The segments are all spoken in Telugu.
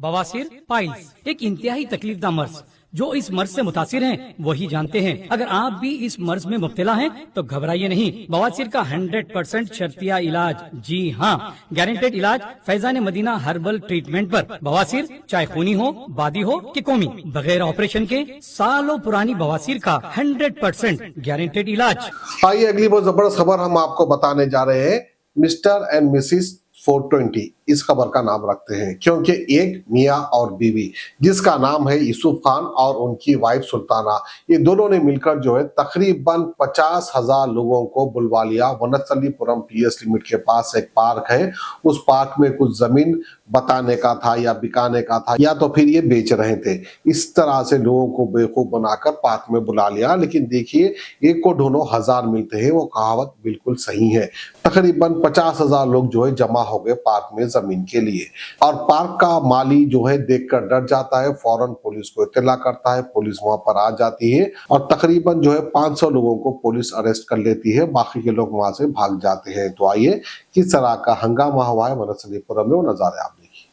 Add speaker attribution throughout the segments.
Speaker 1: बवासीर पाइल्स एक इंतहाई तकलीफदा मर्ज जो इस मर्ज से मुतासिर हैं वही जानते हैं। अगर आप भी इस मर्ज में मुब्तला हैं तो घबराइए नहीं। बवासीर का 100% शर्तिया इलाज, जी हाँ, गारंटेड इलाज फैजान मदीना हर्बल ट्रीटमेंट पर। बवासीर चाहे खूनी हो, बादी हो कि कौमी, बगैर ऑपरेशन के सालों पुरानी बवासीर का 100% गारंटेड इलाज।
Speaker 2: आइए अगली बहुत जबरदस्त खबर हम आपको बताने जा रहे हैं। मिस्टर एंड मिसिस 420 इस खबर का नाम रखते हैं क्योंकि एक मियाँ और बीवी जिसका नाम है यूसुफ खान और उनकी वाइफ सुल्ताना, ये दोनों ने मिलकर जो है तकरीबन 50,000 लोगों को बुलवा लिया। वनस्थलीपुरम पीएस लिमिट के पास एक पार्क है, उस पार्क में कुछ जमीन बताने का था या बिकाने का था या तो फिर ये बेच रहे थे। इस तरह से लोगों को बेवकूफ बनाकर पार्क में बुला लिया। लेकिन देखिए, एक को ढूंढो हजार मिलते हैं, वो कहावत बिल्कुल सही है। तकरीबन 50,000 लोग जो है जमा हो गए पार्क में जमीन के लिए और पार्क का माली जो है देखकर डर जाता है, फौरन पुलिस को इत्तला करता है। पुलिस वहां पर आ जाती है और तकरीबन जो है 500 लोगों को पुलिस अरेस्ट कर लेती है, बाकी के लोग वहां से भाग जाते हैं। तो आइए किस तरह का हंगामा हुआ है वनस्थलीपुरम में, वो नजारे आप देखिए।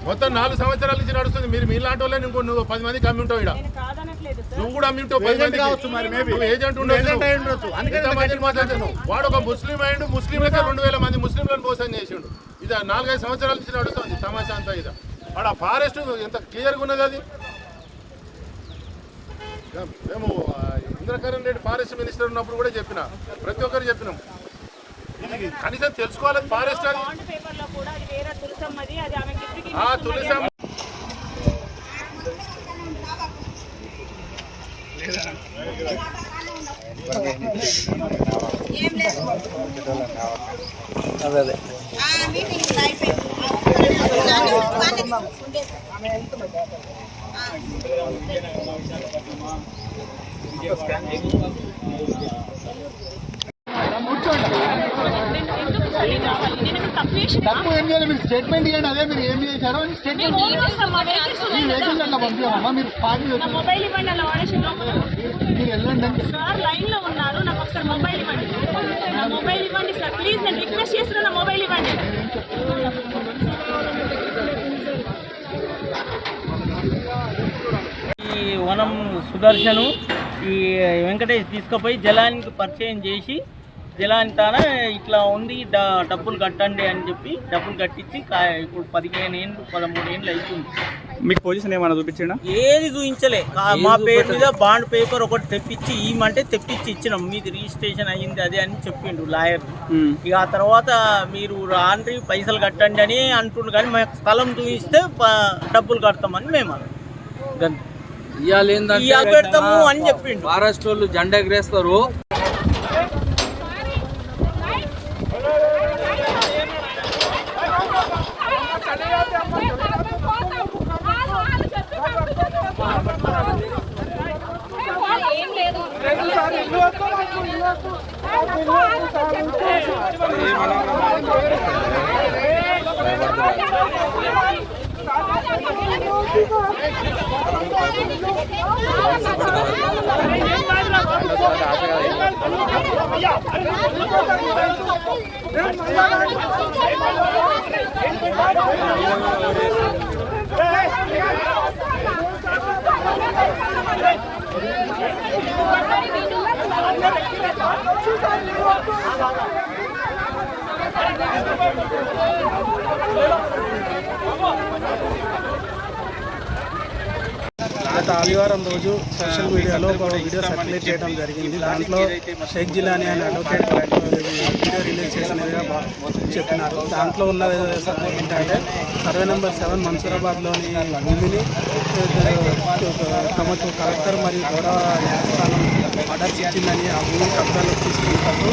Speaker 3: మొత్తం 4 సంవత్సరాల నుంచి నడుస్తుంది। మీరు మీలాంటి వాళ్ళని ఇంకో నువ్వు 10 మందికి అమ్మి ఉంటావు. ఇక్కడ నువ్వు కూడా అమ్మి ఉంటావు 10 మందికి కావచ్చు. మరి మేబీ ఏజెంట్ ఉండొచ్చు. అందుకే మాట్లాడుతున్నావు. వాడు ఒక ముస్లిం అయ్యిండు, ముస్లింలకే 2000 మంది ముస్లింలను మోసం చేసిండు. ఇది 4-5 సంవత్సరాల నుంచి నడుస్తుంది తమాషా అంతా. ఇది వాడు ఆ ఫారెస్ట్ ఎంత క్లియర్గా ఉన్నది. అది మేము ఇంద్రకరణ్ రెడ్డి ఫారెస్ట్ మినిస్టర్ ఉన్నప్పుడు కూడా చెప్పిన, ప్రతి ఒక్కరు చెప్పినాం కనీసం తెలుసుకోవాలి ఫారెస్ట్ అది. తులసమ్మ
Speaker 4: తప్పు ఏం చేయాలి? మీరు స్టేట్మెంట్ ఇవ్వండి. అదే మీరు ఏం చేశారో స్టేట్మెంట్ పంపించామమ్మా. మీరు పార్టీ
Speaker 5: మొబైల్ ఇవ్వండి. అలా
Speaker 4: మీరు వెళ్ళండి
Speaker 5: సార్, లైన్ లో ఉన్నారు. నాకు ఒకసారి మొబైల్ ఇవ్వండి. నా మొబైల్ ఇవ్వండి సార్, ప్లీజ్. నేను రిక్వెస్ట్ చేస్తున్నా, నా మొబైల్ ఇవ్వండి.
Speaker 6: ఈ వనం సుదర్శను ఈ వెంకటేష్ తీసుకుపోయి జలానికి పరిచయం చేసి, జలాని తాన ఇట్లా ఉంది, డబ్బులు కట్టండి అని చెప్పి డబ్బులు కట్టించి ఇప్పుడు 15 ఏళ్ళు 13 ఏళ్ళు అవుతుంది.
Speaker 7: మీకు పొజిషన్ ఏమైనా చూపించండి?
Speaker 6: ఏది చూపించలే. మా పేరు మీద బాండ్ పేపర్ ఒకటి తెప్పించి ఇవ్వమంటే తెప్పించి ఇచ్చినాం. మీది రిజిస్ట్రేషన్ అయ్యింది అది అని చెప్పిండు లాయర్. ఇక ఆ తర్వాత మీరు రాండ్రి పైసలు కట్టండి అని అంటుండు, కానీ మాకు స్థలం చూపిస్తే డబ్బులు కడతామని మేము ఇవాళ పెడతాము అని చెప్పిండు.
Speaker 8: ఫారెస్ట్ వాళ్ళు జెండా ఎగరేస్తారు.
Speaker 7: గత ఆదివారం రోజు సోషల్ మీడియాలో ఒక వీడియో సర్క్యులేట్ చేయడం జరిగింది. దాంట్లో షేక్ జిలానీ అనే అడ్వకేట్ వీడియో రిలీజ్ చేసినదిగా చెప్పినారు. దాంట్లో ఉన్న ఏంటంటే సర్వే నెంబర్ 7 మన్సూరాబాద్లోని భూమిని తమకు కలెక్టర్ మరియు గౌరవ న్యాయస్థానం ఆర్డర్స్ ఇచ్చిందని ఆ భూమి కబ్జాలకు తీసుకుంటూ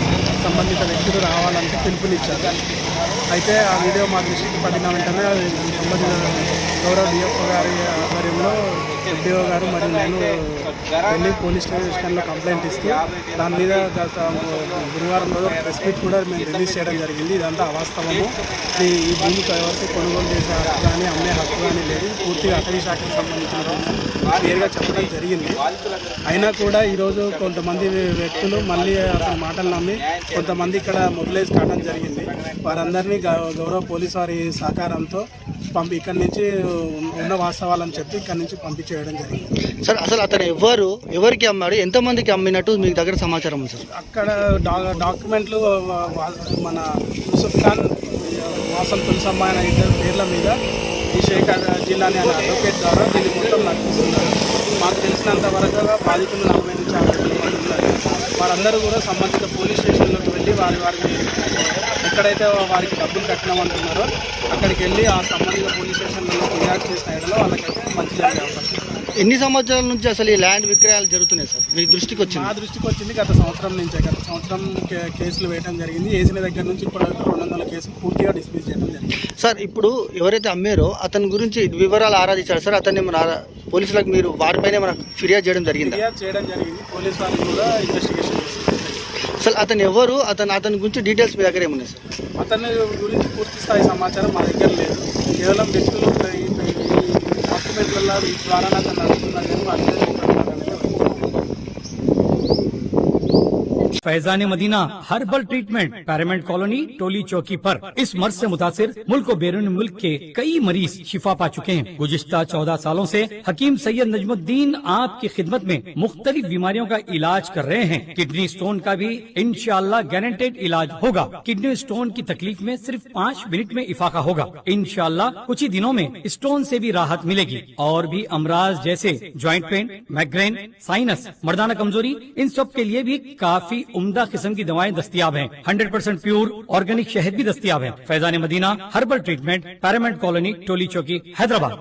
Speaker 7: సంబంధిత వ్యక్తులు రావాలంటే పిలుపునిచ్చారు. అయితే ఆ వీడియో మా దృష్టికి పడిన వెంటనే సంబంధిత గౌరవ డిఎఫ్ఓ గారి ఆధ్వర్యంలో ఎంపీఓ గారు మరియు నేను వెళ్ళి పోలీస్ స్టేషన్లో కంప్లైంట్ ఇస్తూ దాని మీద గత గురువారం రోజు ప్రెస్ మీట్ కూడా మేము రిలీజ్ చేయడం జరిగింది. ఇదంతా అవాస్తవము. ఈ భూమి ఎవరికి కొనుగోలు చేసే హక్కు కానీ అమ్మే హక్కు కానీ లేదు. పూర్తిగా అటవీ శాఖకు సంబంధించిన క్లియర్గా చెప్పడం జరిగింది. అయినా కూడా ఈరోజు కొంతమంది వ్యక్తులు మళ్ళీ అతని మాటలు నమ్మి కొంతమంది ఇక్కడ మొబిలైజ్ కావడం జరిగింది. వారందరినీ గౌరవ పోలీసు వారి సహకారంతో ఇక్కడి నుంచి ఉన్న వాస్తవాలని చెప్పి ఇక్కడి నుంచి పంపించేయడం జరిగింది.
Speaker 9: సార్ అసలు అతను ఎవరికి అమ్మాడు, ఎంతమందికి అమ్మినట్టు మీ దగ్గర సమాచారం ఉంది సార్?
Speaker 7: అక్కడ డాక్యుమెంట్లు మన యూసుఫ్ ఖాన్, వాసం తులసమ్మ అనే ఇద్దరు పేర్ల మీద ఈ షేక్ జిల్లాని అనే అడ్వకేట్ ద్వారా దీన్ని మొత్తం నడిపిస్తున్నారు. మాకు తెలిసినంత వరకు బాధితులు 40 నుంచి 50 మంది ఉన్నారు. వారందరూ కూడా సంబంధిత పోలీస్ స్టేషన్లోకి వెళ్ళి వారికి ఎక్కడైతే వారికి డబ్బులు కట్టినామంటున్నారో అక్కడికి వెళ్ళి ఆ సంబంధిత పోలీస్ స్టేషన్లలో ఫిర్యాదు చేసిన ఏడలో వాళ్ళకైతే మంచి జరిగే అవకాశం.
Speaker 9: ఎన్ని సంవత్సరాల నుంచి అసలు ఈ ల్యాండ్ విక్రయాలు జరుగుతున్నాయి సార్? మీ దృష్టికి వచ్చింది?
Speaker 7: మా దృష్టికి వచ్చింది గత సంవత్సరం నుంచే. గత సంవత్సరం కేసులు వేయడం జరిగింది. వేసిన దగ్గర నుంచి ఇప్పటివరకు 200 కేసులు పూర్తిగా డిస్మిస్ చేయడం జరిగింది.
Speaker 9: సార్ ఇప్పుడు ఎవరైతే అమ్మారో అతని గురించి వివరాలు ఆరాధించారు సార్. అతన్ని పోలీసులకు మీరు వారిపైన మనకు ఫిర్యాదు చేయడం జరిగింది?
Speaker 7: ఫిర్యాదు చేయడం జరిగింది. పోలీసు వారికి కూడా ఇన్వెస్టిగేషన్ చేస్తారు.
Speaker 9: సార్ అతను ఎవరు, అతని గురించి డీటెయిల్స్ మీ దగ్గర ఏమున్నాయి సార్?
Speaker 7: అతని గురించి పూర్తి స్థాయి సమాచారం మా దగ్గర లేదు. కేవలం వ్యక్తులు డాక్యుమెంట్ల ద్వారా అతను నడుస్తున్నారు కానీ మా దగ్గర
Speaker 1: Faizan Madina herbal treatment paramount colony Toli Chowki पर इस मर्ज से मुतासिर मुल्क और बैरून मुल्क के कई मरीज शिफा पा चुके हैं। गुज़िश्ता 14 सालों से हकीम सैयद नजमुद्दीन आपकी खिदमत में मुख्तलिफ बीमारियों का इलाज कर रहे हैं। किडनी स्टोन का भी इंशाअल्लाह गारंटेड इलाज होगा। किडनी स्टोन की तकलीफ में सिर्फ 5 मिनट में इफाका होगा। इंशाअल्लाह कुछ ही दिनों में स्टोन से भी राहत मिलेगी। और भी अमराज जैसे ज्वाइंट पेन, माइग्रेन, साइनस, मर्दाना कमजोरी, इन सब के लिए भी काफी उम्दा किस्म की दवाएं दस्तियाब हैं। 100% प्योर ऑर्गेनिक शहद भी दस्तियाब है। Faizan Madina herbal treatment paramount colony Toli Chowki Hyderabad.